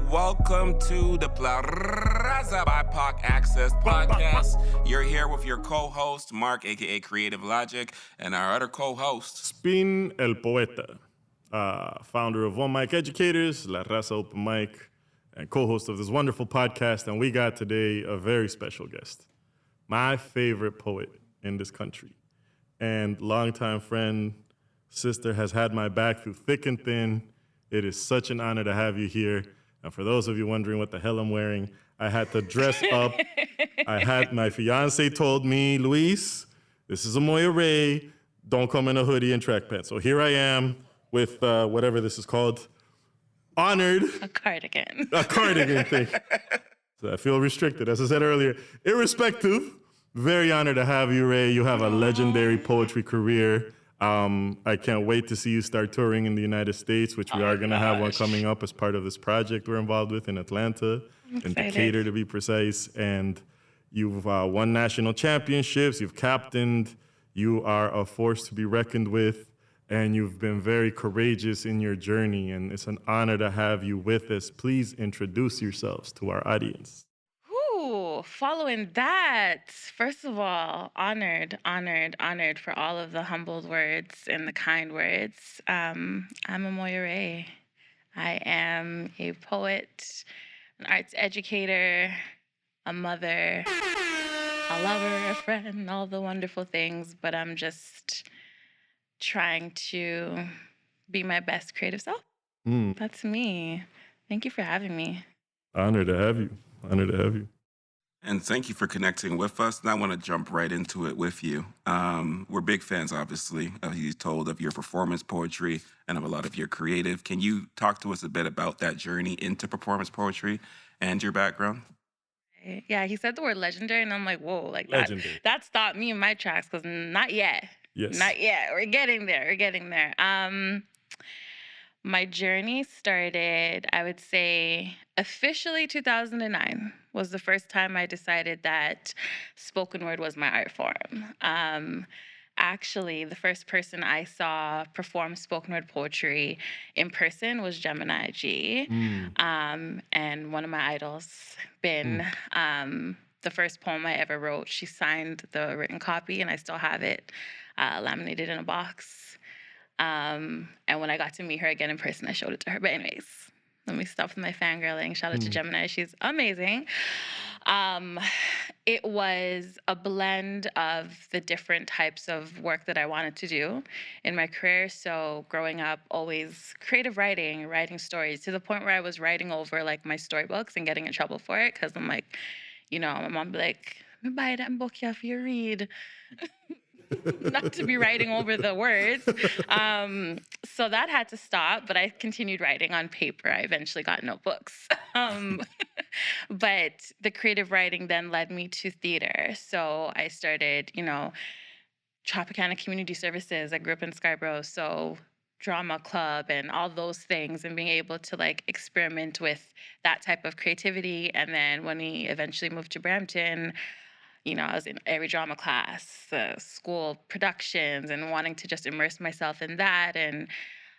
welcome to the Raza BIPOC Access podcast. You're here with your co-host, Mark, a.k.a. Creative Logic, and our other co-host, Spin el Poeta, founder of One Mic Educators, La Raza Open Mic, and co-host of this wonderful podcast. And we got today a very special guest, my favorite poet in this country, and longtime friend, sister, has had my back through thick and thin. It is such an honor to have you here. And for those of you wondering what the hell I'm wearing, I had to dress up. My fiance told me, Luis, this is Amoya Reé, don't come in a hoodie and track pants. So here I am with whatever this is called, honored. A cardigan. A cardigan thing. So I feel restricted, as I said earlier. Irrespective, very honored to have you, Ray. You have a legendary poetry career. I can't wait to see you start touring in the United States, which we are going to have one coming up as part of this project we're involved with in Atlanta, in Decatur to be precise. And you've won national championships, you've captained, you are a force to be reckoned with, and you've been very courageous in your journey. And it's an honor to have you with us. Please introduce yourselves to our audience. Following that, first of all, honored for all of the humble words and the kind words. I'm Amoya Reé. I am a poet, an arts educator, a mother, a lover, a friend, all the wonderful things, but I'm just trying to be my best creative self. That's me. Thank you for having me. Honored to have you. Honored to have you. and thank you for connecting with us. And I want to jump right into it with you. We're big fans, obviously, of you told of your performance poetry and of a lot of your creative. Can you talk to us a bit about that journey into performance poetry and your background? Yeah, he said the word legendary, and I'm like, whoa, like Legendary. that stopped me in my tracks, because not yet. Yes. Not yet. We're getting there. My journey started, I would say, officially 2009 was the first time I decided that spoken word was my art form. Actually, the first person I saw perform spoken word poetry in person was Gemini G. And one of my idols, Bin. The first poem I ever wrote, she signed the written copy, and I still have it laminated in a box. And when I got to meet her again in person, I showed it to her. But anyways, let me stop with my fangirling. Shout out to Gemini. She's amazing. It was a blend of the different types of work that I wanted to do in my career. So growing up, always creative writing stories, to the point where I was writing over like my storybooks and getting in trouble for it. Because I'm like, my mom would be like, buy that book you have to read. Not to be writing over the words. So that had to stop, but I continued writing on paper. I eventually got notebooks. But the creative writing then led me to theater. So I started, Tropicana Community Services. I grew up in Scarborough, so drama club and all those things, and being able to like experiment with that type of creativity. And then when we eventually moved to Brampton, I was in every drama class, school productions, and wanting to just immerse myself in that, and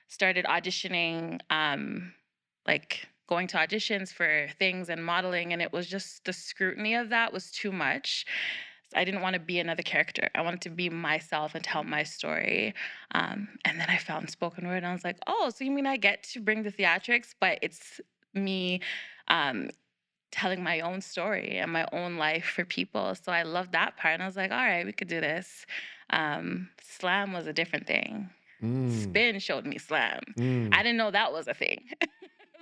started auditioning, like going to auditions for things and modeling, and it was just the scrutiny of that was too much. I didn't want to be another character. I wanted to be myself and tell my story. And then I found spoken word, and I was like, oh, so you mean I get to bring the theatrics, but it's me telling my own story and my own life for people. So I loved that part. And I was like, all right, we could do this. Slam was a different thing. Spin showed me slam. I didn't know that was a thing.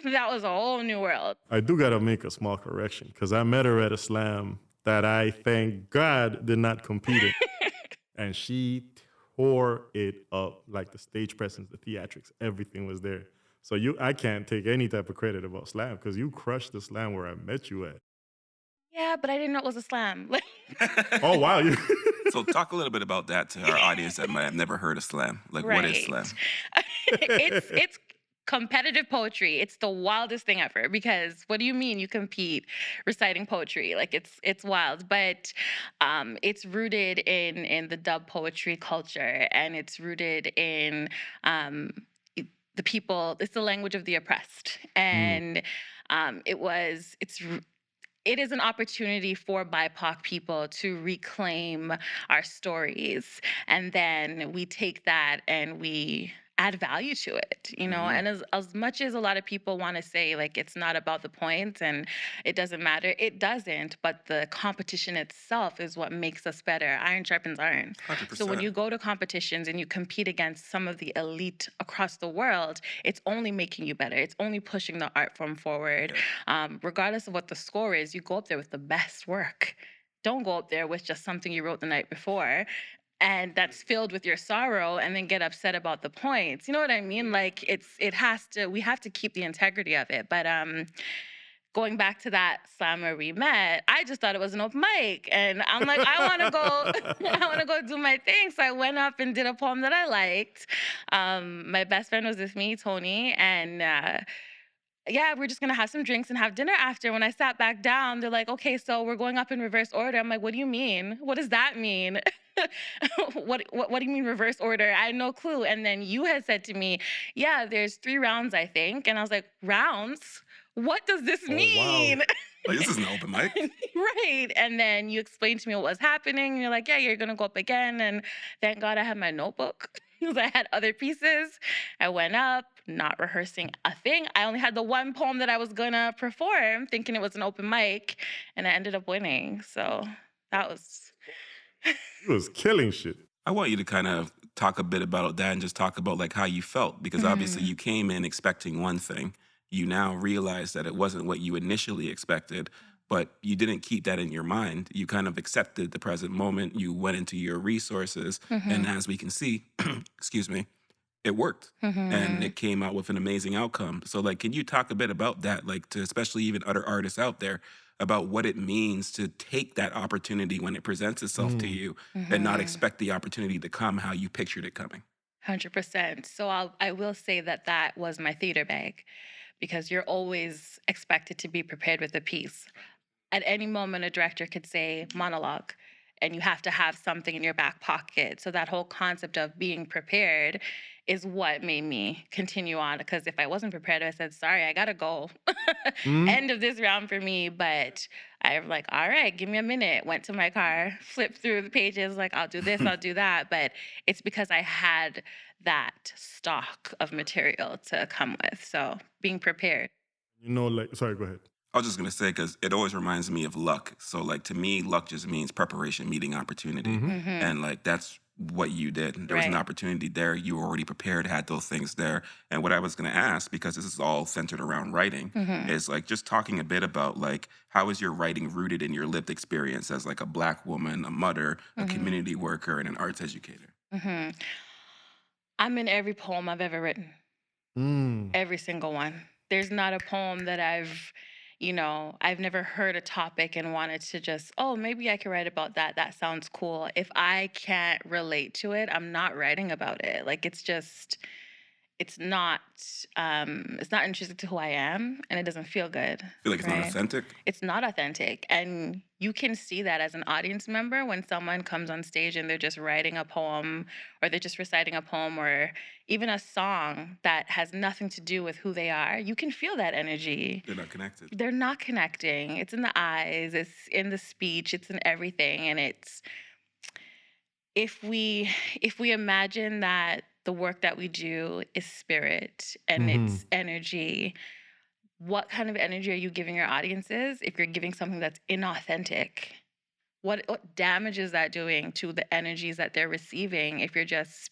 That was a whole new world. I do got to make a small correction, because I met her at a slam that I, thank God, did not compete in. And she tore it up, like the stage presence, the theatrics, everything was there. So I can't take any type of credit about slam, because you crushed the slam where I met you at. Yeah, but I didn't know it was a slam. Oh, wow. So talk a little bit about that to our audience that might have never heard of slam. Like, Right. What is slam? It's competitive poetry. It's the wildest thing ever, because what do you mean you compete reciting poetry? Like it's wild, but it's rooted in the dub poetry culture, and it's rooted in the people. It's the language of the oppressed, and It is an opportunity for BIPOC people to reclaim our stories. And then we take that and we add value to it, Hmm. And as much as a lot of people want to say, like, it's not about the points and it doesn't matter, it doesn't. But the competition itself is what makes us better. Iron sharpens iron. So when 100%. you go to competitions and you compete against some of the elite across the world, it's only making you better. It's only pushing the art form forward. Regardless of what the score is, you go up there with the best work. Don't go up there with just something you wrote the night before and that's filled with your sorrow and then get upset about the points. You know what I mean? Like we have to keep the integrity of it. But going back to that slam where we met, I just thought it was an open mic. And I'm like, I wanna go, I wanna go do my thing. So I went up and did a poem that I liked. My best friend was with me, Tony, and yeah, we're just gonna have some drinks and have dinner after. When I sat back down, they're like, okay, so we're going up in reverse order. I'm like, what do you mean? What does that mean? What do you mean reverse order? I had no clue. And then you had said to me, yeah, there's 3 rounds, I think. And I was like, rounds? What does this Oh, wow. mean? Like, this is an open mic. Right. And then you explained to me what was happening. And you're like, yeah, you're gonna go up again. And thank God I had my notebook because I had other pieces. I went up, not rehearsing a thing. I only had the one poem that I was gonna perform, thinking it was an open mic, and I ended up winning. So that was He was killing shit. I want you to kind of talk a bit about that and just talk about like how you felt, because obviously you came in expecting one thing. You now realize that it wasn't what you initially expected, but you didn't keep that in your mind. You kind of accepted the present moment. You went into your resources, and as we can see, excuse me, it worked, and it came out with an amazing outcome. So, like, can you talk a bit about that, like, to especially even other artists out there, about what it means to take that opportunity when it presents itself to you and not expect the opportunity to come how you pictured it coming? 100%. So I will say that that was my theater bag because you're always expected to be prepared with a piece. At any moment, a director could say monologue, and you have to have something in your back pocket. So that whole concept of being prepared is what made me continue on. Because if I wasn't prepared, I said, sorry, I gotta go. Mm. End of this round for me. But I'm like, all right, give me a minute. Went to my car, flipped through the pages, like, I'll do this, I'll do that. But it's because I had that stock of material to come with. So being prepared. Like, sorry, go ahead. I was just gonna say, because it always reminds me of luck. So, like, to me, luck just means preparation meeting opportunity, and like that's what you did. There was an Right. opportunity there. You were already prepared, had those things there. And what I was gonna ask, because this is all centered around writing, is like just talking a bit about like how is your writing rooted in your lived experience as like a Black woman, a mother, a community worker, and an arts educator. hmm I'm in every poem I've ever written. Mm. Every single one. There's not a poem that I've never heard a topic and wanted to just, oh, maybe I could write about that. That sounds cool. If I can't relate to it, I'm not writing about it. Like it's not it's not intrinsic to who I am and it doesn't feel good. Feel like it's not Right. authentic. It's not authentic. And you can see that as an audience member when someone comes on stage and they're just writing a poem or they're just reciting a poem or even a song that has nothing to do with who they are. You can feel that energy. They're not connected. They're not connecting. It's in the eyes, it's in the speech, it's in everything. And it's if we imagine that the work that we do is spirit and it's energy, what kind of energy are you giving your audiences if you're giving something that's inauthentic? What damage is that doing to the energies that they're receiving if you're just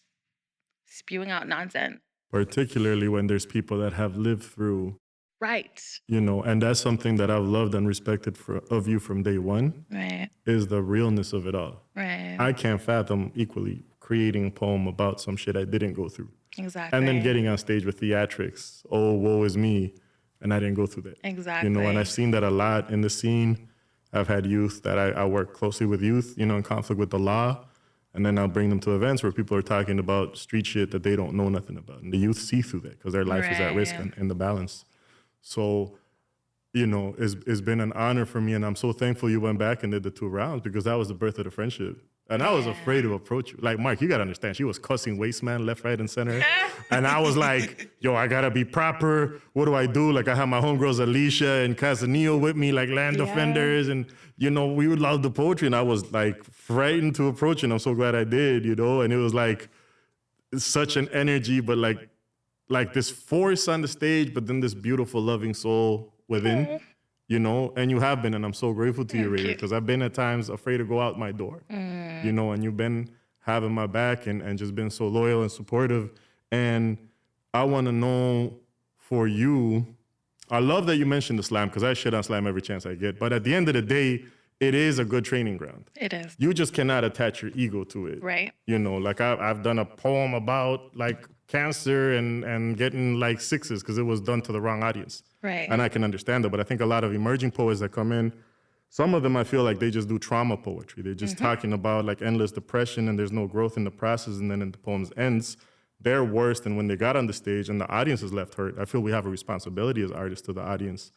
spewing out nonsense? Particularly when there's people that have lived through, Right. and that's something that I've loved and respected of you from day one, Right. is the realness of it all. Right. I can't fathom equally creating a poem about some shit I didn't go through. Exactly. And then getting on stage with theatrics, oh, woe is me, and I didn't go through that. Exactly. And I've seen that a lot in the scene. I've had youth that I work closely with youth, in conflict with the law. And then I'll bring them to events where people are talking about street shit that they don't know nothing about. And the youth see through that because their life is at risk Right. in the balance. So, it's been an honor for me. And I'm so thankful you went back and did the 2 rounds because that was the birth of the friendship. And I was afraid to approach you. Like, Mark, you got to understand, she was cussing waste man left, right, and center. And I was like, yo, I got to be proper. What do I do? Like, I have my homegirls Alicia and Casanillo with me, like land defenders. And, you know, we would love the poetry. And I was like frightened to approach it. And I'm so glad I did, you know? And it was like such an energy, but like this force on the stage, but then this beautiful, loving soul within. You know, and you have been, and I'm so grateful to you, Ray, because I've been at times afraid to go out my door, you know, and you've been having my back and just been so loyal and supportive. And I want to know for you, I love that you mentioned the slam, because I shit on slam every chance I get. But at the end of the day, it is a good training ground. It is. You just cannot attach your ego to it. Right. You know, like I've done a poem about like cancer and getting like 6s because it was done to the wrong audience. Right. And I can understand that. But I think a lot of emerging poets that come in, some of them I feel like they just do trauma poetry. They're just talking about like endless depression and there's no growth in the process. And then in the poem's ends, they're worse than when they got on the stage and the audience is left hurt. I feel we have a responsibility as artists to the audience.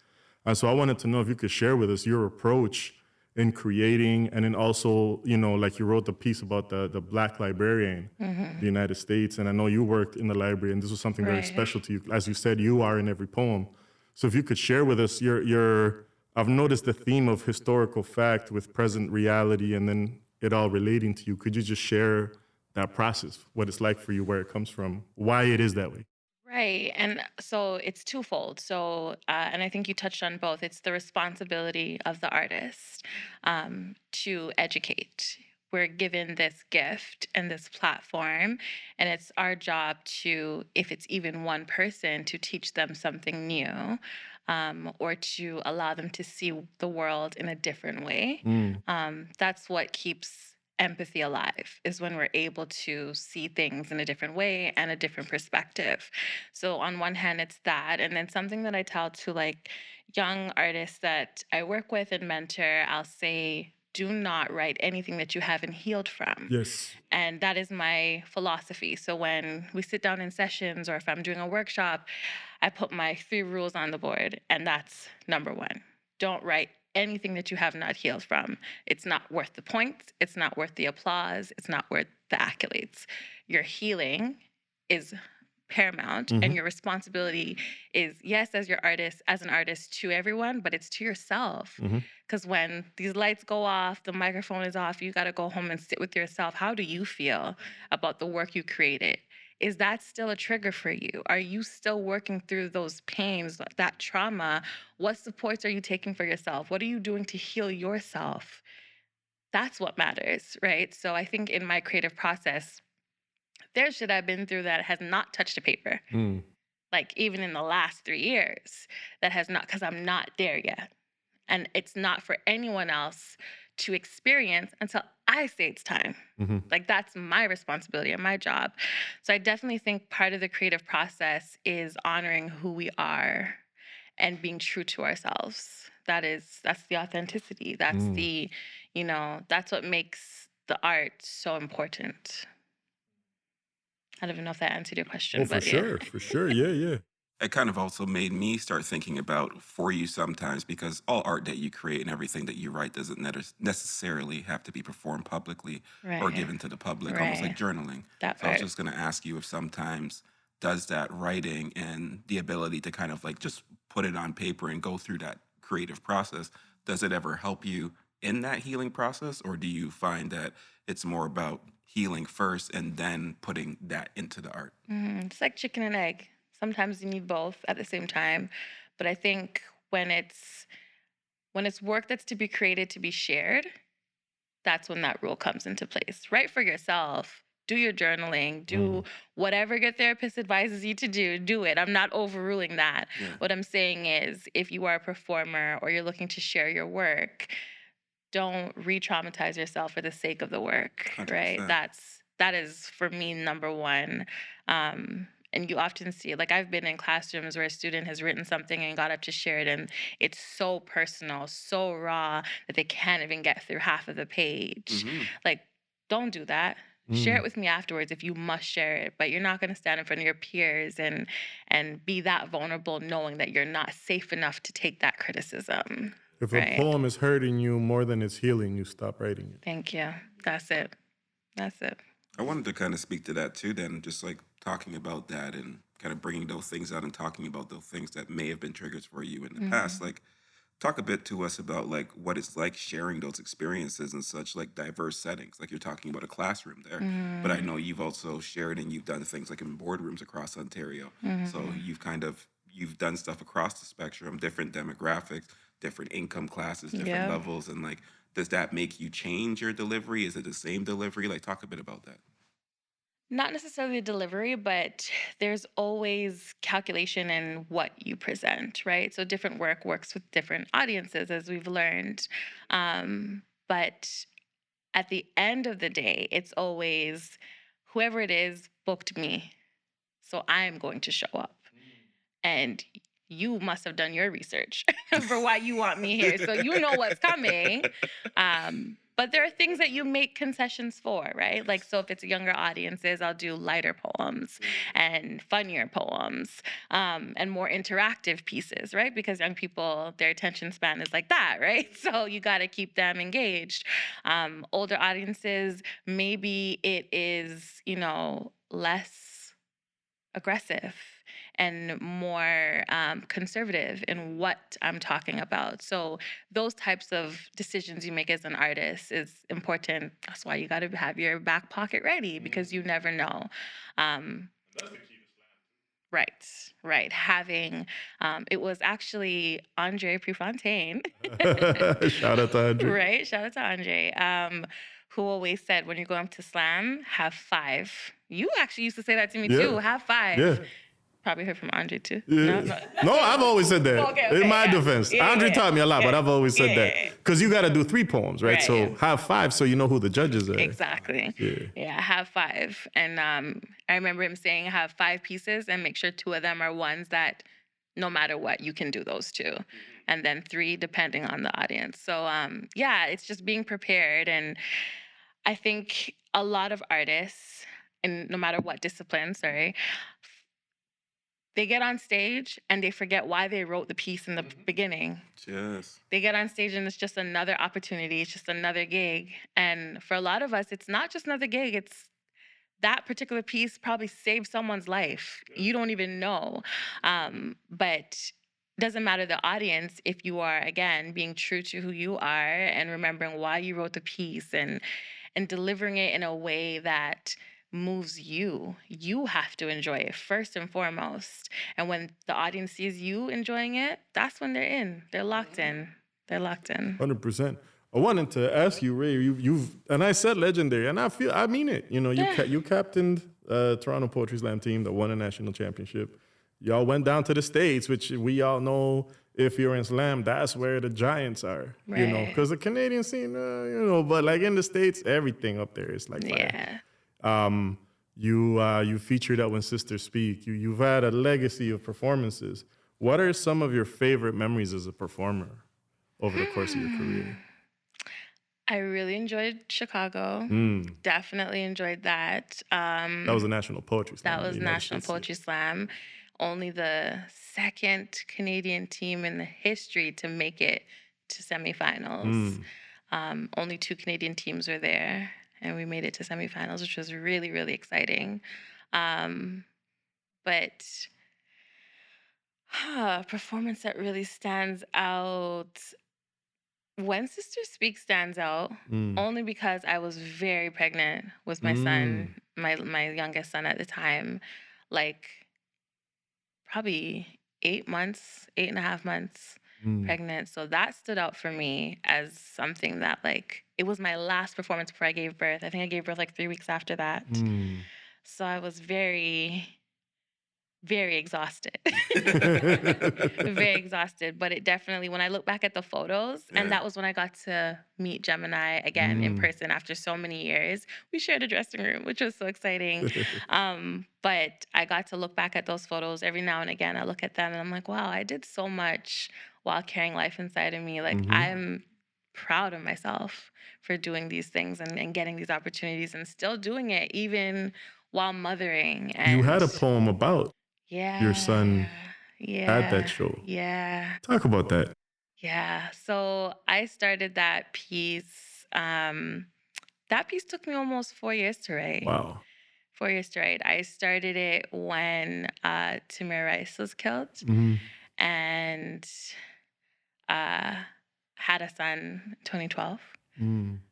And so I wanted to know if you could share with us your approach in creating, and then also, you know, like you wrote the piece about the Black librarian in the United States, and I know you worked in the library, and this was something very special to you. As you said, you are in every poem. So if you could share with us your I've noticed the theme of historical fact with present reality, and then it all relating to you. Could you just share that process, what it's like for you, where it comes from, why it is that way? Right. And so it's twofold. So, and I think you touched on both. It's the responsibility of the artist to educate. We're given this gift and this platform, and it's our job to, if it's even one person, to teach them something new, or to allow them to see the world in a different way. That's what keeps empathy alive, is when we're able to see things in a different way and a different perspective. So on one hand, it's that. And then something that I tell to like young artists that I work with and mentor, I'll say, do not write anything that you haven't healed from. Yes. And that is my philosophy. So when we sit down in sessions or if I'm doing a workshop, I put my 3 rules on the board. And that's number 1. Don't write anything that you have not healed from. It's not worth the points. It's not worth the applause. It's not worth the accolades. Your healing is paramount, and your responsibility is, yes, as an artist to everyone, but it's to yourself. Because when these lights go off, the microphone is off, you got to go home and sit with yourself. How do you feel about the work you created? Is that still a trigger for you? Are you still working through those pains, that trauma? What supports are you taking for yourself? What are you doing to heal yourself? That's what matters, right? So I think in my creative process, there's shit I've been through that has not touched a paper. Like even in the last 3 years, that has not, because I'm not there yet. And it's not for anyone else to experience until I say it's time. Like that's my responsibility and my job. So I definitely think part of the creative process is honoring who we are and being true to ourselves. That's the authenticity. That's the, that's what makes the art so important. I don't even know if that answered your question. Oh, for sure. Yeah. It kind of also made me start thinking about for you sometimes, because all art that you create and everything that you write doesn't necessarily have to be performed publicly or given to the public, almost like journaling. So I was just going to ask you if sometimes does that writing and the ability to kind of like just put it on paper and go through that creative process, does it ever help you in that healing process? Or do you find that it's more about healing first and then putting that into the art? It's like chicken and egg. Sometimes you need both at the same time. But I think when it's work that's to be created to be shared, that's when that rule comes into place. Write for yourself. Do your journaling. Do whatever your therapist advises you to do it. I'm not overruling that. What I'm saying is, if you are a performer or you're looking to share your work, don't re-traumatize yourself for the sake of the work, 100%. right? That is for me number 1. And you often see, like I've been in classrooms where a student has written something and got up to share it, and it's so personal, so raw that they can't even get through half of the page. Like, don't do that. Share it with me afterwards if you must share it, but you're not going to stand in front of your peers and be that vulnerable knowing that you're not safe enough to take that criticism. If a poem is hurting you more than it's healing, you stop writing it. Thank you. That's it. That's it. I wanted to kind of speak to that too, then, just like talking about that and kind of bringing those things out and talking about those things that may have been triggers for you in the past. Like, talk a bit to us about like what it's like sharing those experiences in such like diverse settings. Like you're talking about a classroom there, but I know you've also shared and you've done things like in boardrooms across Ontario. So you've done stuff across the spectrum, different demographics, different income classes, different Yeah. levels, and like, does that make you change your delivery? Is it the same delivery? Like, talk a bit about that. Not necessarily the delivery, but there's always calculation in what you present, right? So different work works with different audiences, as we've learned. But at the end of the day, it's always whoever it is booked me. So I'm going to show up. And you must have done your research for why you want me here. So you know what's coming. But there are things that you make concessions for, right? Like, so if it's younger audiences, I'll do lighter poems and funnier poems and more interactive pieces, right? Because young people, their attention span is like that, right? So you got to keep them engaged. Older audiences, maybe it is, less aggressive and more conservative in what I'm talking about. So those types of decisions you make as an artist is important. That's why you got to have your back pocket ready because you never know. Um, That's the key to right. Having it was actually Andre Prefontaine. slam. Shout out to Andre. Right. Shout out to Andre, who always said, when you're going to slam, have five. You actually used to say that to me too. Have five. Yeah. Probably heard from Andre too. Yeah. No, I've always said that. Okay, In my yeah. defense. Yeah, Andre yeah, taught me a lot, but I've always said that. yeah. Because you got to do 3 poems, right? Right, So yeah. have 5 so you know who the judges are. Exactly. Yeah, have 5. And I remember him saying have 5 pieces and make sure 2 of them are ones that no matter what, you can do those 2. And then 3 depending on the audience. So yeah, it's just being prepared. And I think a lot of artists, and no matter what discipline, they get on stage and they forget why they wrote the piece in the beginning. Yes. They get on stage and it's just another opportunity. It's just another gig. And for a lot of us, it's not just another gig. It's that particular piece probably saved someone's life. You don't even know. But doesn't matter the audience if you are, again, being true to who you are and remembering why you wrote the piece and delivering it in a way that moves you. You have to enjoy it first and foremost. And when the audience sees you enjoying it, that's when they're in. They're locked in. They're locked in. 100%. I wanted to ask you, Ray, you've and I said legendary, and I mean it. You captained Toronto Poetry Slam team that won a national championship. Y'all went down to the States, which we all know if you're in slam, that's where the giants are, Right. because the Canadian scene, but like in the States, everything up there is like fire. Yeah. You featured at When Sisters Speak. You've had a legacy of performances. What are some of your favorite memories as a performer over the course of your career? I really enjoyed Chicago. Definitely enjoyed that. That was a national poetry slam. That was National Poetry Slam. Only the second Canadian team in the history to make it to semifinals. Only 2 Canadian teams were there, and we made it to semifinals, which was really, really exciting. But performance that really stands out. When Sister Speak stands out, only because I was very pregnant with my son, my youngest son at the time, like probably 8.5 months pregnant. So that stood out for me as something that, like, it was my last performance before I gave birth. I think I gave birth like 3 weeks after that. So I was very, very exhausted. Very exhausted. But it definitely, when I look back at the photos, and that was when I got to meet Gemini again in person after so many years. We shared a dressing room, which was so exciting. But I got to look back at those photos every now and again. I look at them and I'm like, wow, I did so much while carrying life inside of me. Like, I'm proud of myself for doing these things and getting these opportunities and still doing it even while mothering. And You had a poem about your son at that show. Yeah. Talk about that. Yeah. So I started that piece That piece took me almost 4 years to write. Wow. 4 years to write. I started it when Tamir Rice was killed and uh, had a son in 2012.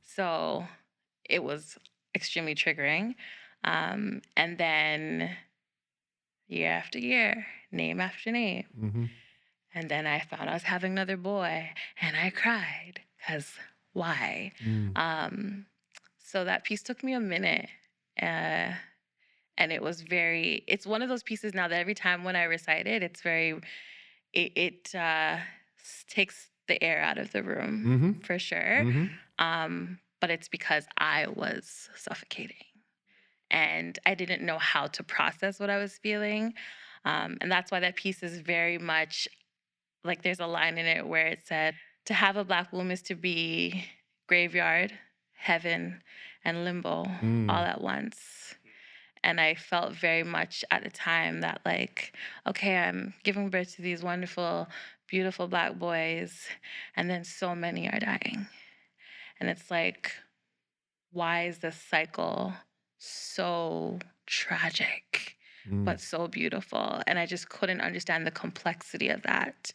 So it was extremely triggering. And then year after year, name after name. And then I found I was having another boy and I cried because why? So that piece took me a minute. And it was it's one of those pieces now that every time when I recite it, it takes the air out of the room for sure. But it's because I was suffocating and I didn't know how to process what I was feeling. And that's why that piece is very much like there's a line in it where it said, to have a Black womb is to be graveyard, heaven, and limbo all at once. And I felt very much at the time that like, okay, I'm giving birth to these wonderful, beautiful Black boys, and then so many are dying. And it's like, why is this cycle so tragic, but so beautiful? And I just couldn't understand the complexity of that.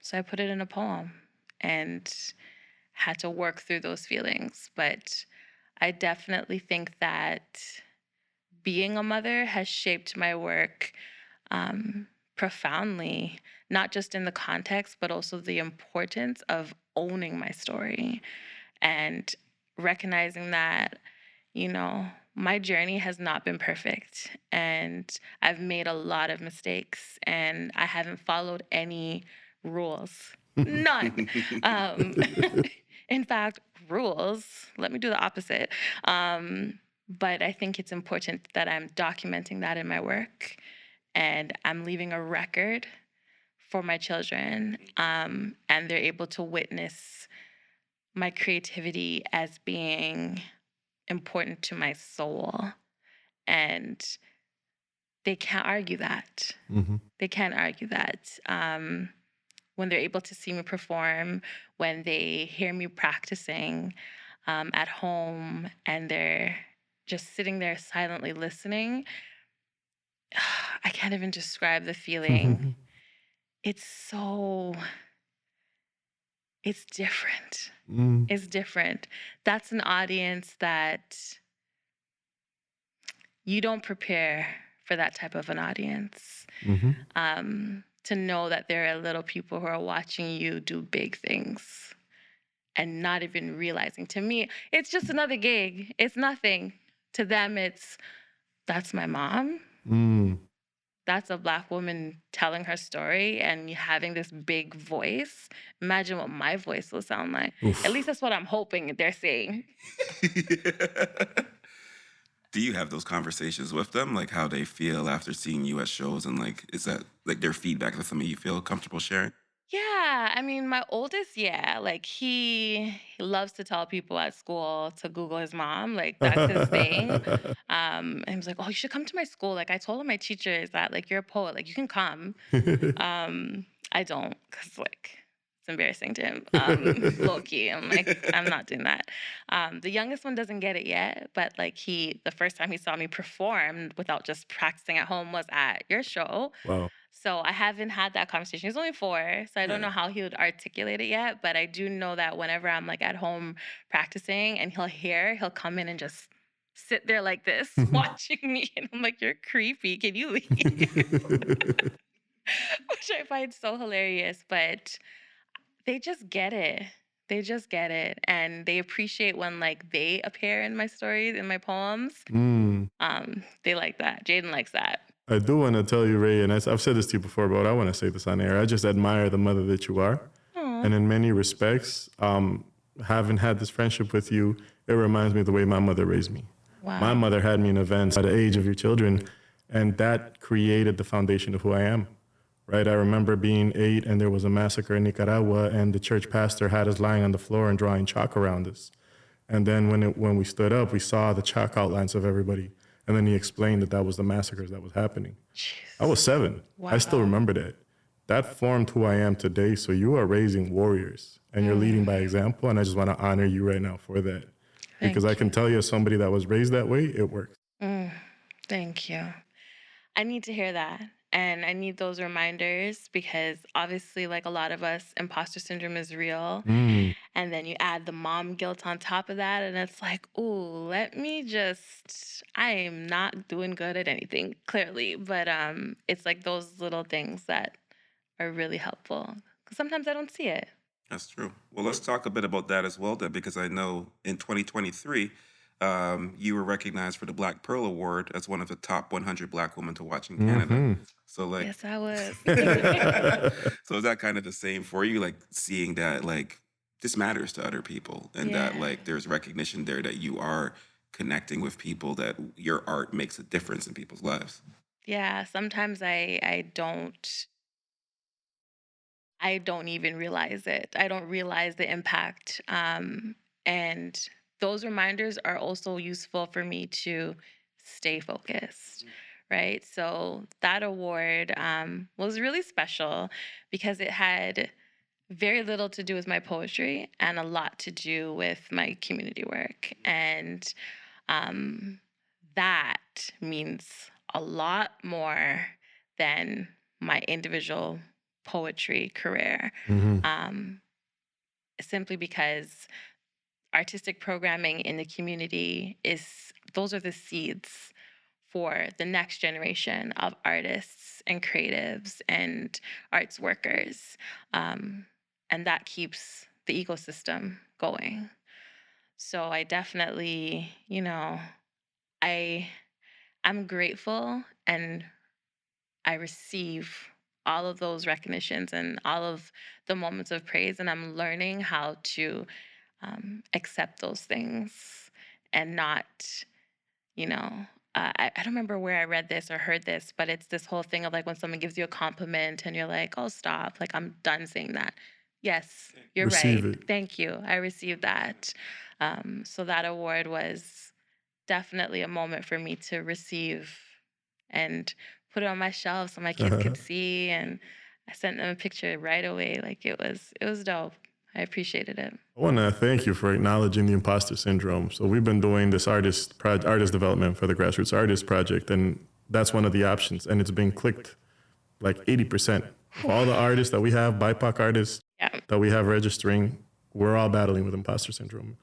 So I put it in a poem and had to work through those feelings. But I definitely think that being a mother has shaped my work profoundly, not just in the context, but also the importance of owning my story and recognizing that, you know, my journey has not been perfect and I've made a lot of mistakes and I haven't followed any rules. None. In fact, rules, let me do the opposite. But I think it's important that I'm documenting that in my work and I'm leaving a record for my children, and they're able to witness my creativity as being important to my soul. And they can't argue that. They can't argue that. When they're able to see me perform, when they hear me practicing at home and they're just sitting there silently listening, I can't even describe the feeling. It's different. It's different. That's an audience that you don't prepare for that type of an audience. To know that there are little people who are watching you do big things and not even realizing. To me, it's just another gig. It's nothing. To them, that's my mom. That's a Black woman telling her story and having this big voice. Imagine what my voice will sound like. Oof. At least that's what I'm hoping they're saying. Do you have those conversations with them, like how they feel after seeing you at shows, and like is that like their feedback? That's something you feel comfortable sharing? Yeah, I mean, my oldest, like he loves to tell people at school to Google his mom. Like that's his thing. And he was like, "Oh, you should come to my school." Like I told my teachers that, like, you're a poet, like you can come. I don't, cause like it's embarrassing to him. Low key, I'm like, I'm not doing that. The youngest one doesn't get it yet, but like the first time he saw me perform without just practicing at home was at your show. Wow. So I haven't had that conversation. He's only 4, so I don't know how he would articulate it yet, but I do know that whenever I'm like at home practicing and he'll come in and just sit there like this, watching me. And I'm like, you're creepy. Can you leave? Which I find so hilarious, but they just get it. They just get it. And they appreciate when like they appear in my stories, in my poems. They like that. Jaden likes that. I do want to tell you, Ray, and I've said this to you before, but I want to say this on air. I just admire the mother that you are. Aww. And in many respects, having had this friendship with you, it reminds me of the way my mother raised me. Wow. My mother had me in events at the age of your children, and that created the foundation of who I am, right? I remember being 8 and there was a massacre in Nicaragua, and the church pastor had us lying on the floor and drawing chalk around us. And then when we stood up, we saw the chalk outlines of everybody. And then he explained that was the massacres that was happening. Jeez. I was 7. Wow. I still remember that. That formed who I am today. So you are raising warriors and you're leading by example. And I just want to honor you right now for that. Because I Thank can you. tell you, as somebody that was raised that way, it works. Mm, thank you. I need to hear that. And I need those reminders because obviously, like a lot of us, imposter syndrome is real. Mm. And then you add the mom guilt on top of that. And it's like, ooh, I am not doing good at anything, clearly. But it's like those little things that are really helpful. Because sometimes I don't see it. That's true. Well, let's talk a bit about that as well, then, because I know in 2023, you were recognized for the Black Pearl Award as one of the top 100 Black women to watch in Canada. Mhm. So, like, Yes, I was. so is that kind of the same for you, like seeing that like this matters to other people, and that Yeah. like there's recognition there that you are connecting with people, that your art makes a difference in people's lives? Yeah, sometimes I don't even realize it. I don't realize the impact. And those reminders are also useful for me to stay focused, right? So that award was really special because it had very little to do with my poetry and a lot to do with my community work. And um, that means a lot more than my individual poetry career, Mhm. um, simply because artistic programming in the community those are the seeds for the next generation of artists and creatives and arts workers. Um, and that keeps the ecosystem going. So I definitely, I I'm grateful and I receive all of those recognitions and all of the moments of praise, and I'm learning how to accept those things and not, you know. I don't remember where I read this or heard this, but it's this whole thing of like when someone gives you a compliment and you're like, oh, stop, like I'm done saying that. Yes, you're Receive right. it. Thank you. I received that. So that award was definitely a moment for me to receive and put it on my shelf so my kids could see. And I sent them a picture right away. Like it was dope. I appreciated it. I want to thank you for acknowledging the imposter syndrome. So we've been doing this artist development for the Grassroots Artist Project, and that's one of the options. And it's been clicked like 80% of all the artists that we have, BIPOC artists Yeah. that we have registering. We're all battling with imposter syndrome,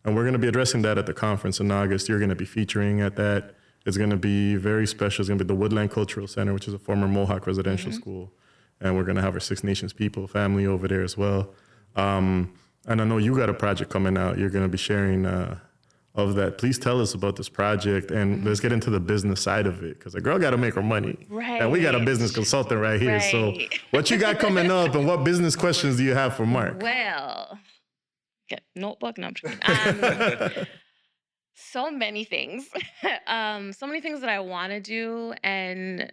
and we're going to be addressing that at the conference in August. You're going to be featuring at that. It's going to be very special. It's going to be the Woodland Cultural Center, which is a former Mohawk residential school, and we're going to have our Six Nations people family over there as well. And I know you got a project coming out. You're going to be sharing of that. Please tell us about this project, and let's get into the business side of it, because a girl got to make her money. And we got a Right. business consultant right here. So Right. what you got coming up, and what business questions do you have for Mark? Well, get notebook. No, I'm just kidding. So many things. So many things that I want to do. And,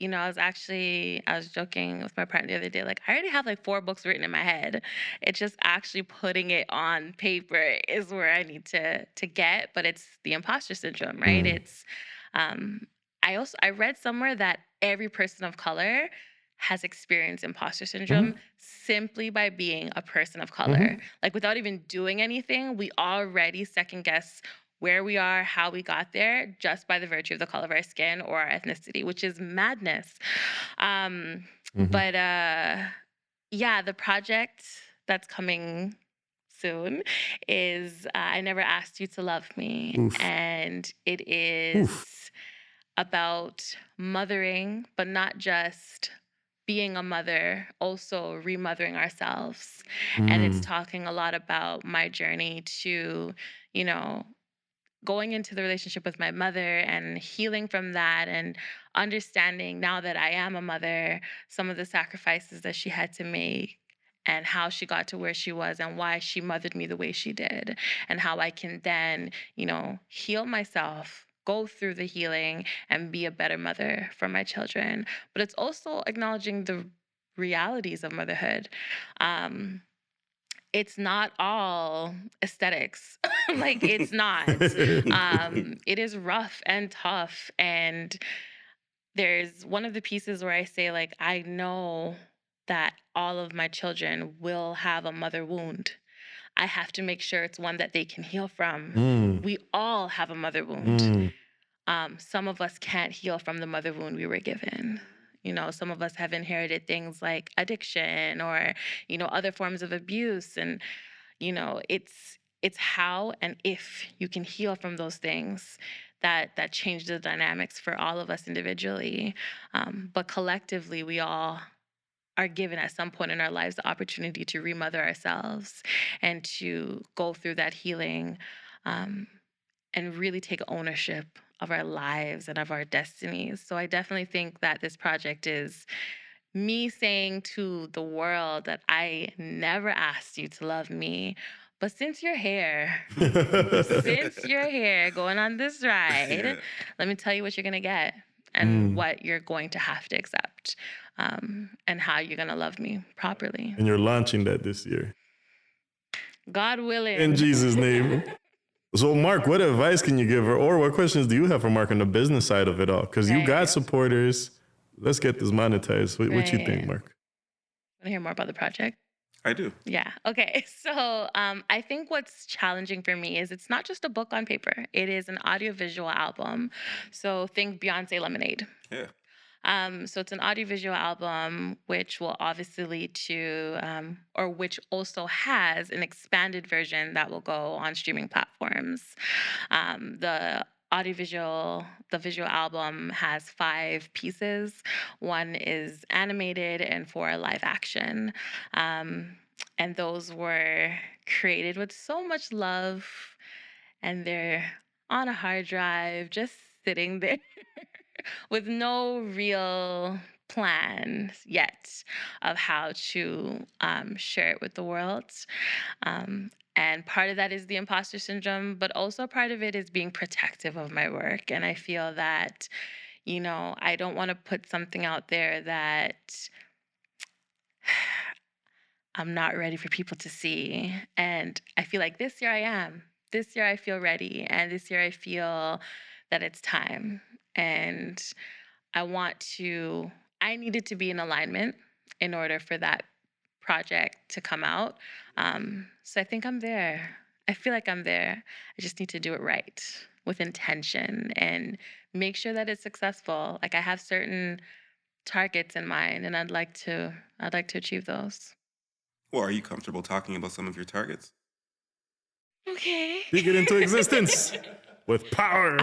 I was joking with my partner the other day, like, I already have like 4 books written in my head. It's just actually putting it on paper is where I need to get, but it's the imposter syndrome, right? It's, um, I read somewhere that every person of color has experienced imposter syndrome simply by being a person of color. Like without even doing anything, we already second guess where we are, how we got there, just by the virtue of the color of our skin or our ethnicity, which is madness. But yeah, the project that's coming soon is I Never Asked You to Love Me. Oof. And it is about mothering, but not just being a mother, also remothering ourselves. And it's talking a lot about my journey to, you know, going into the relationship with my mother and healing from that and understanding now that I am a mother, some of the sacrifices that she had to make and how she got to where she was and why she mothered me the way she did and how I can then, heal myself, go through the healing and be a better mother for my children. But it's also acknowledging the realities of motherhood. It's not all aesthetics. Like it's not. It is rough and tough. And there's one of the pieces where I say, like, I know that all of my children will have a mother wound. I have to make sure it's one that they can heal from. We all have a mother wound. Some of us can't heal from the mother wound we were given. Some of us have inherited things like addiction or, other forms of abuse. And, it's how and if you can heal from those things that change the dynamics for all of us individually. But collectively, we all are given at some point in our lives the opportunity to remother ourselves and to go through that healing, and really take ownership of our lives and of our destinies. So I definitely think that this project is me saying to the world that I never asked you to love me, but since you're here, going on this ride, Yeah. let me tell you what you're gonna get and what you're going to have to accept, and how you're gonna love me properly. And you're launching that this year. God willing. In Jesus' name. So, Mark, what advice can you give her, or what questions do you have for Mark on the business side of it all? Because you got supporters. Let's get this monetized. What you think, Mark? Want to hear more about the project? I do. Yeah. Okay. So I think what's challenging for me is it's not just a book on paper. It is an audiovisual album. So think Beyonce Lemonade. Yeah. So it's an audiovisual album, which will obviously lead to, or which also has an expanded version that will go on streaming platforms. The visual album has 5 pieces. 1 is animated and 4 live action. And those were created with so much love, and they're on a hard drive, just sitting there with no real plan yet of how to share it with the world. And part of that is the imposter syndrome, but also part of it is being protective of my work. And I feel that, I don't want to put something out there that I'm not ready for people to see. And I feel like this year I am. This year I feel ready. And this year I feel that it's time. And I needed to be in alignment in order for that project to come out. So I think I'm there. I feel like I'm there. I just need to do it right with intention and make sure that it's successful. Like I have certain targets in mind, and I'd like to achieve those. Well, are you comfortable talking about some of your targets? Okay. Speak it into existence with power.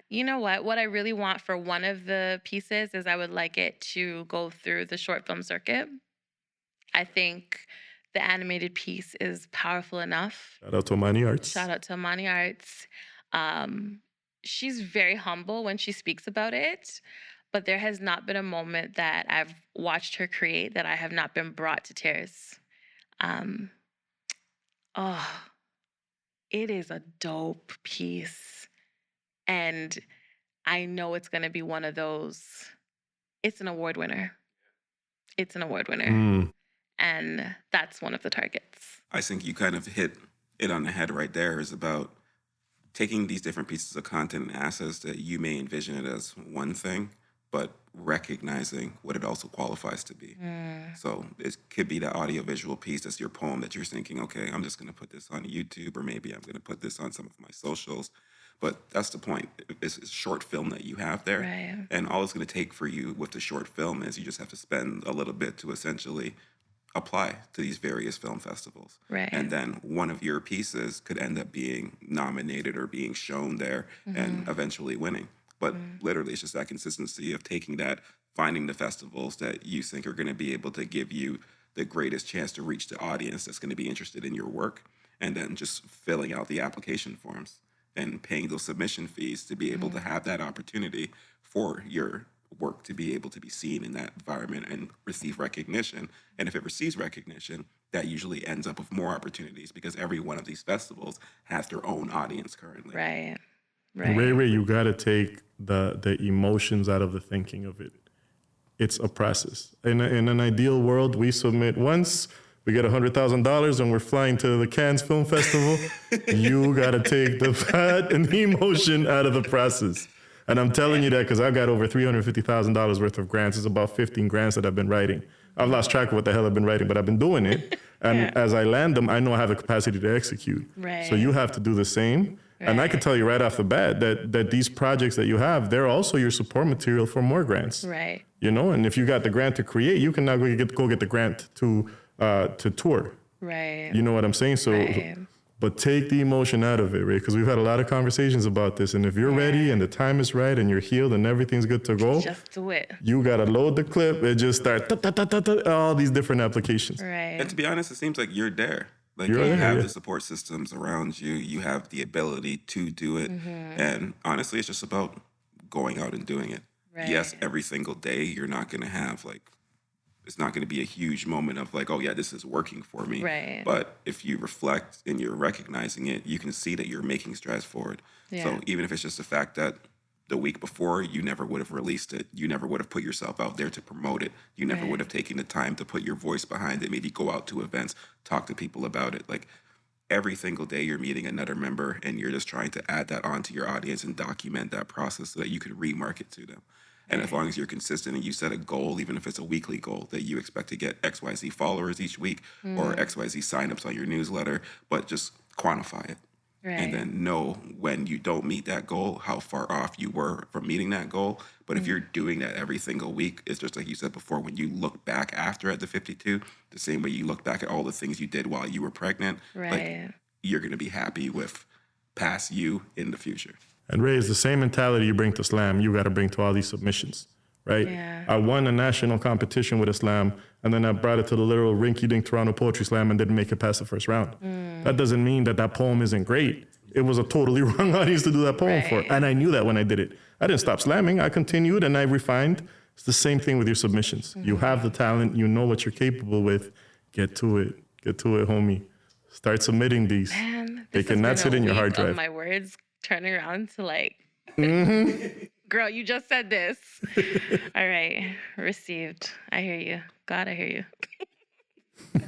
You know what? What I really want for one of the pieces is I would like it to go through the short film circuit. I think the animated piece is powerful enough. Shout out to Amani Arts. Shout out to Amani Arts. She's very humble when she speaks about it, but there has not been a moment that I've watched her create that I have not been brought to tears. It is a dope piece. And I know it's going to be one of those. It's an award winner. And that's one of the targets. I think you kind of hit it on the head right there. Is about taking these different pieces of content and assets that you may envision it as one thing, but recognizing what it also qualifies to be. So it could be that audiovisual piece, that's your poem that you're thinking, okay, I'm just going to put this on YouTube, or maybe I'm going to put this on some of my socials. But that's the point. It's a short film that you have there. Right. And all it's going to take for you with the short film is you just have to spend a little bit to essentially apply to these various film festivals. Right. And then one of your pieces could end up being nominated or being shown there and eventually winning. But literally, it's just that consistency of taking that, finding the festivals that you think are going to be able to give you the greatest chance to reach the audience that's going to be interested in your work, and then just filling out the application forms and paying those submission fees to be able to have that opportunity for your work to be able to be seen in that environment and receive recognition. And if it receives recognition, that usually ends up with more opportunities, because every one of these festivals has their own audience currently. Right. Ray, you got to take the emotions out of the thinking of it. It's a process. In an ideal world, we submit once, we get $100,000 and we're flying to the Cannes Film Festival. You got to take the fat and the emotion out of the process. And I'm telling you that because I've got over $350,000 worth of grants. It's about 15 grants that I've been writing. I've lost track of what the hell I've been writing, but I've been doing it. And as I land them, I know I have the capacity to execute. Right. So you have to do the same. Right. And I can tell you right off the bat that these projects that you have, they're also your support material for more grants. Right. You know, and if you got the grant to create, you can now go get the grant to tour. Right. You know what I'm saying? So, right. But take the emotion out of it, right? Because we've had a lot of conversations about this. And if you're ready and the time is right and you're healed and everything's good to go, just do it. You got to load the clip and just start all these different applications. Right. And to be honest, it seems like you're there. Like you have the support systems around you. You have the ability to do it. And honestly, it's just about going out and doing it. Right. Yes, every single day, you're not going to have it's not going to be a huge moment of like, oh yeah, this is working for me. Right. But if you reflect and you're recognizing it, you can see that you're making strides forward. Yeah. So even if it's just the fact that the week before, you never would have released it. You never would have put yourself out there to promote it. You never would have taken the time to put your voice behind it, maybe go out to events, talk to people about it. Like every single day you're meeting another member and you're just trying to add that onto your audience and document that process so that you can remarket to them. And as long as you're consistent and you set a goal, even if it's a weekly goal, that you expect to get XYZ followers each week or XYZ signups on your newsletter, but just quantify it. Right. And then know when you don't meet that goal, how far off you were from meeting that goal. But if you're doing that every single week, it's just like you said before, when you look back after at the 52, the same way you look back at all the things you did while you were pregnant, like you're going to be happy with past you in the future. And Ray, it's the same mentality you bring to slam, you got to bring to all these submissions, right? Yeah. I won a national competition with a slam, and then I brought it to the literal rinky-dink Toronto Poetry Slam and didn't make it past the first round. That doesn't mean that poem isn't great. It was a totally wrong audience to do that poem for. And I knew that when I did it. I didn't stop slamming. I continued and I refined. It's the same thing with your submissions. You have the talent. You know what you're capable with. Get to it. Get to it, homie. Start submitting these. Man, they cannot sit in your hard drive. My words turning around to like, girl, you just said this. All right, received. I hear you. God, I hear you.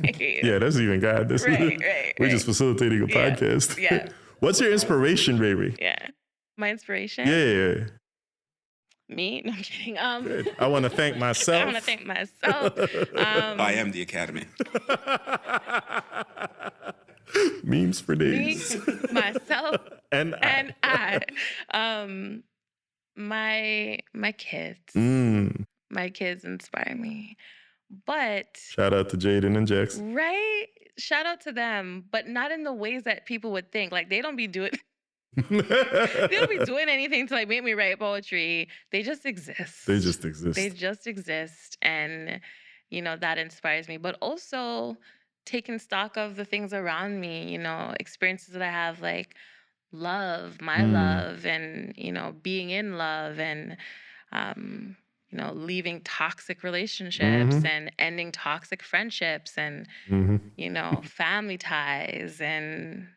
I hear you. Yeah, that's even God. This we're just facilitating a podcast. Yeah. What's your inspiration, Ray? Yeah. My inspiration? Yeah. Me? No, I'm kidding. I want to thank myself. I want to thank myself. I am the Academy. Memes for days. Me, myself, and I. My kids. My kids inspire me. But shout out to Jaden and Jax. Right? Shout out to them, but not in the ways that people would think. Like they don't be doing anything to like make me write poetry. They just exist. They just exist. And that inspires me. But also taking stock of the things around me, experiences that I have, like love, my love, and being in love, and leaving toxic relationships and ending toxic friendships, and family ties, and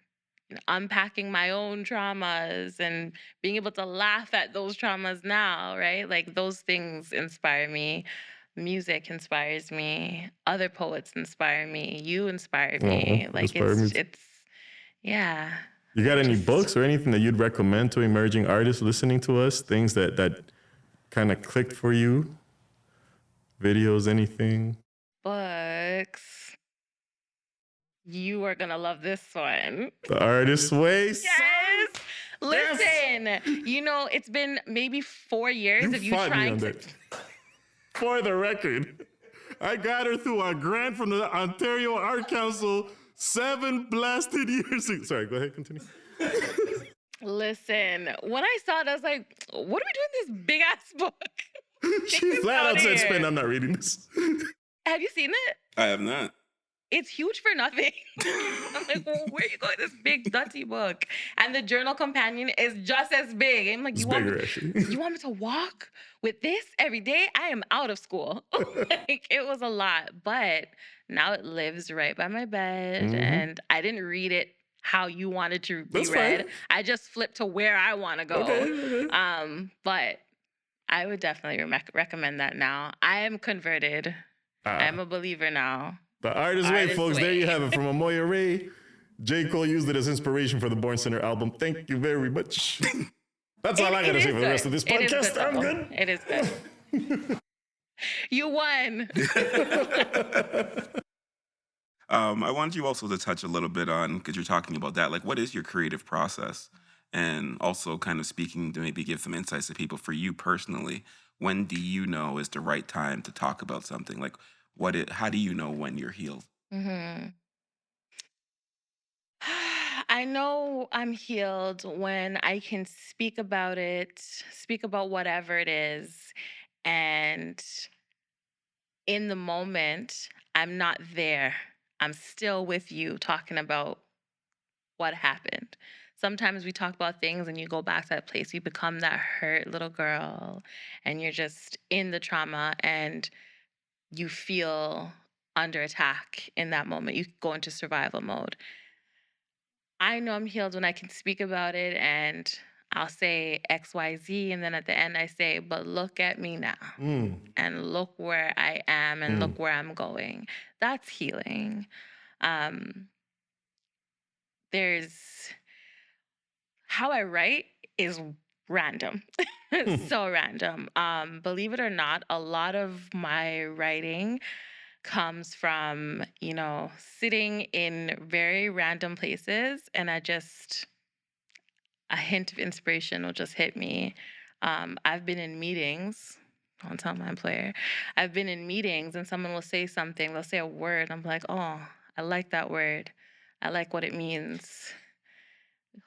unpacking my own traumas and being able to laugh at those traumas now, right? Like those things inspire me. Music inspires me. Other poets inspire me. You inspire me. Like it's yeah. You got any books or anything that you'd recommend to emerging artists listening to us? Things that kind of clicked for you? Videos, anything? Books. You are going to love this one. The Artist's Way. Yes. Listen, it's been maybe 4 years of you trying to... For the record, I got her through a grant from the Ontario Art Council 7 blasted years ago. Sorry, go ahead, continue. Listen, when I saw it, I was like, what are we doing this big ass book? She flat out said, "Spin, I'm not reading this." Have you seen it? I have not. It's huge for nothing. I'm like, well, where are you going? This big dirty book, and the journal companion is just as big. I'm like, you want me to walk with this every day? I am out of school. Like, it was a lot, but now it lives right by my bed, and I didn't read it how you wanted to be read. Fine. I just flipped to where I want to go. Okay. But I would definitely recommend that now. I am converted. I'm a believer now. The Artist's Way, folks. There you have it from Amoya Reé. J. Cole used it as inspiration for the Born Sinner album. Thank you very much. That's all I got to say for the rest of this podcast. I'm good. It is good. You won. I wanted you also to touch a little bit on, because you're talking about that, like what is your creative process? And also kind of speaking to maybe give some insights to people for you personally. When do you know is the right time to talk about something? Like how do you know when you're healed? hmm I know I'm healed when I can speak about it, speak about whatever it is, and in the moment, I'm not there. I'm still with you talking about what happened. Sometimes we talk about things and you go back to that place, you become that hurt little girl, and you're just in the trauma and you feel under attack in that moment. You go into survival mode. I know I'm healed when I can speak about it and I'll say XYZ. And then at the end, I say, but look at me now Mm, and look where I am and mm, look where I'm going. That's healing. Um, there's how I write is random. So random. Believe it or not, a lot of my writing comes from, sitting in very random places and a hint of inspiration will just hit me. I've been in meetings. Don't tell my employer. I've been in meetings and someone will say something, they'll say a word. I'm like, oh, I like that word. I like what it means.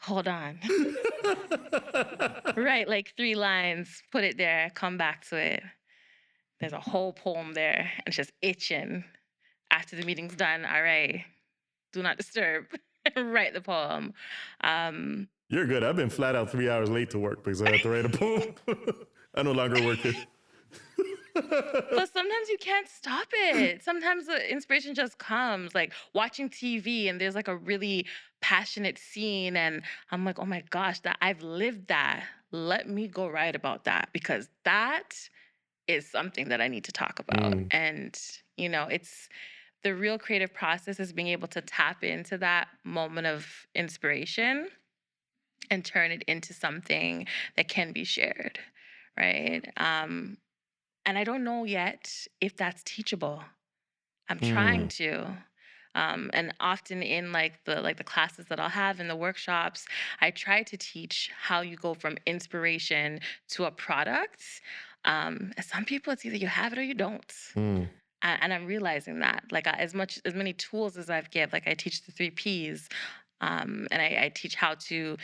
Hold on. Right, like 3 lines, put it there, come back to it. There's a whole poem there and it's just itching. After the meeting's done, all right, do not disturb. Write the poem. Um, You're good. I've been flat out 3 hours late to work because I had to write a poem. I no longer work here. but sometimes you can't stop it. Sometimes the inspiration just comes, like watching TV and there's like a really passionate scene and I'm like, oh my gosh, that I've lived that. Let me go write about that because that is something that I need to talk about. Mm, And, it's the real creative process is being able to tap into that moment of inspiration and turn it into something that can be shared, right? And I don't know yet if that's teachable. I'm trying mm, to. And often in like the classes that I'll have in the workshops, I try to teach how you go from inspiration to a product. And some people, it's either you have it or you don't. mm, And I'm realizing that, like as many tools as I've give, like I teach the 3 Ps, and I teach how to,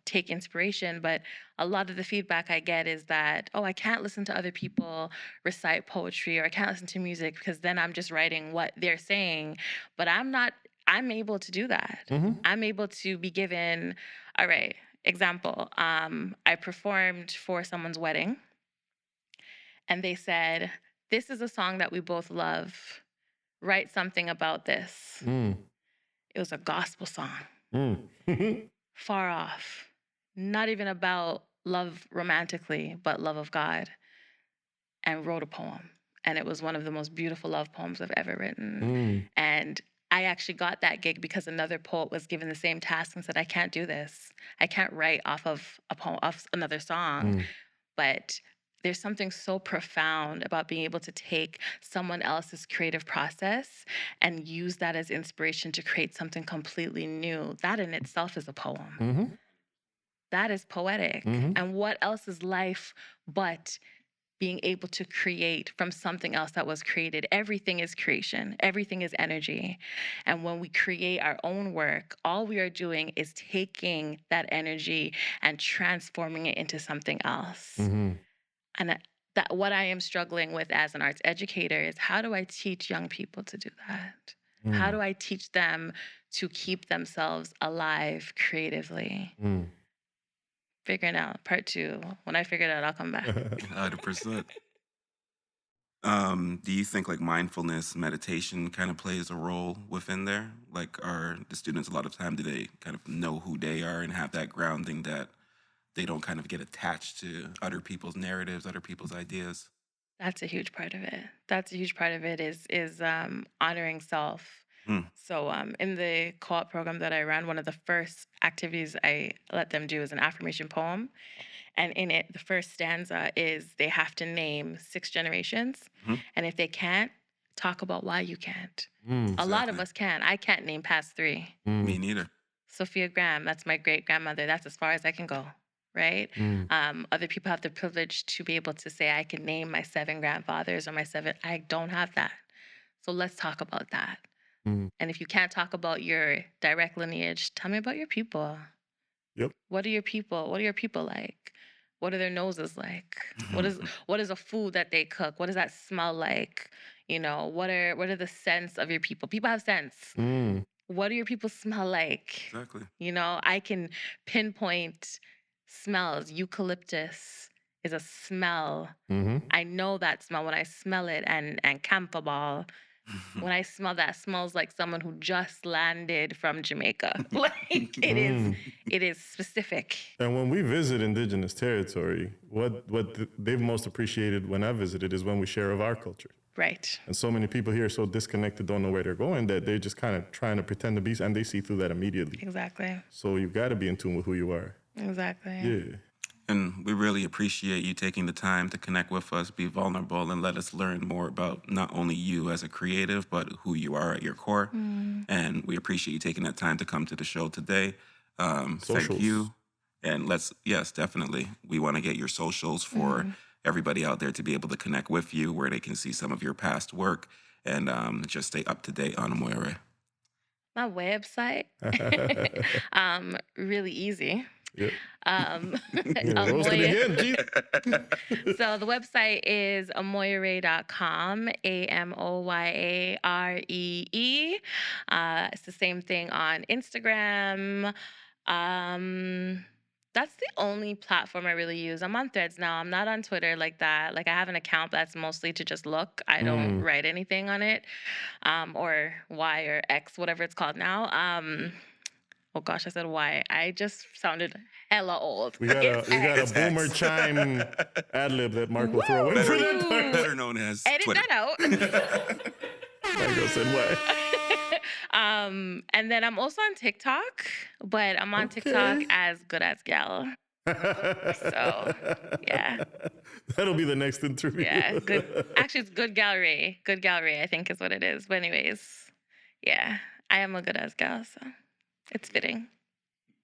take inspiration. But a lot of the feedback I get is that, oh, I can't listen to other people recite poetry, or I can't listen to music because then I'm just writing what they're saying. But I'm not. I'm able to do that. mhm, I'm able to be given. All right. Example. I performed for someone's wedding and they said, this is a song that we both love. Write something about this. mm, It was a gospel song, mm. far off, not even about love romantically, but love of God, and wrote a poem. And it was one of the most beautiful love poems I've ever written. Mm, And I actually got that gig because another poet was given the same task and said, I can't do this. I can't write off of a poem, off another song. mm, But there's something so profound about being able to take someone else's creative process and use that as inspiration to create something completely new. That in itself is a poem. mhm, That is poetic. mhm, And what else is life but being able to create from something else that was created? Everything is creation, everything is energy. And when we create our own work, all we are doing is taking that energy and transforming it into something else. mhm, And that what I am struggling with as an arts educator is how do I teach young people to do that? How mm, do I teach them to keep themselves alive creatively? mm. Figuring out part 2. When I figure it out, I'll come back. 100%. Do you think like mindfulness meditation kind of plays a role within there? Like, are the students a lot of time do they kind of know who they are and have that grounding that they don't kind of get attached to other people's narratives, other people's ideas? That's a huge part of it. That's a huge part of it is honoring self. Hmm. So in the co-op program that I ran, one of the first activities I let them do is an affirmation poem. And in it, the first stanza is they have to name 6 generations. Mhm. And if they can't, talk about why you can't. Mm. A lot of Exactly. us can. I can't name past 3. Me neither. Sophia Graham, that's my great grandmother. That's as far as I can go, right? Other people have the privilege to be able to say, I can name my 7 grandfathers or my 7. I don't have that. So let's talk about that. Mm. And if you can't talk about your direct lineage, tell me about your people. Yep. What are your people? What are your people like? What are their noses like? What is a food that they cook? What does that smell like? You know, what are the scents of your people? People have scents. Mm. What do your people smell like? Exactly. You know, I can pinpoint smells. Eucalyptus is a smell. Mm-hmm. I know that smell when I smell it, and camphor ball. When I smell that, smells like someone who just landed from Jamaica. Like it is specific. And when we visit indigenous territory, what they've most appreciated when I visited is when we share of our culture. Right. And so many people here are so disconnected, don't know where they're going, that they're just kind of trying to pretend to be, and they see through that immediately. Exactly. So you've got to be in tune with who you are. Exactly. Yeah. And we really appreciate you taking the time to connect with us, be vulnerable, and let us learn more about not only you as a creative, but who you are at your core. And we appreciate you taking that time to come to the show today. Thank Socials. you. And yes, definitely. We want to get your socials for everybody out there to be able to connect with you, where they can see some of your past work and just stay up to date on Amoya Reé. My website, really easy. Yep. Amoya- again, geez. So the website is amoyaree.com, AMOYAREE. It's the same thing on Instagram. That's the only platform I really use. I'm on Threads now. I'm not on Twitter like that. Like I have an account that's mostly to just look. I don't write anything on it, or Y or X, whatever it's called now. Oh gosh, I said Y. I just sounded hella old. We got a It's boomer X. chime ad lib that Mark will throw in for that part. Better known as Edit Twitter. that out. My girl said what? And then I'm also on TikTok, but I'm on TikTok as Good As Gal. So, yeah. That'll be the next interview. Yeah, good. Actually, it's Good Gallery. Good Gallery, I think is what it is. But anyways, yeah, I am a Good As Gal, so it's fitting.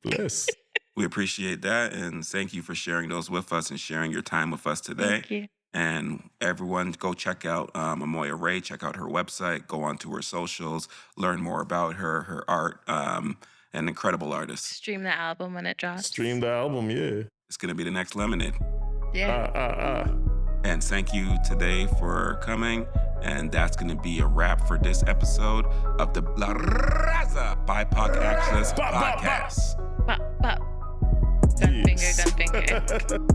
Bless. We appreciate that, and thank you for sharing those with us and sharing your time with us today. Thank you. And everyone, go check out Amoya Reé. Check out her website. Go onto her socials. Learn more about her art. An incredible artist. Stream the album when it drops. Stream the album, yeah. It's gonna be the next Lemonade. Yeah. And thank you today for coming. And that's gonna be a wrap for this episode of the La Raza BIPOC Access podcast. Bop, bop. Gun finger, gun finger.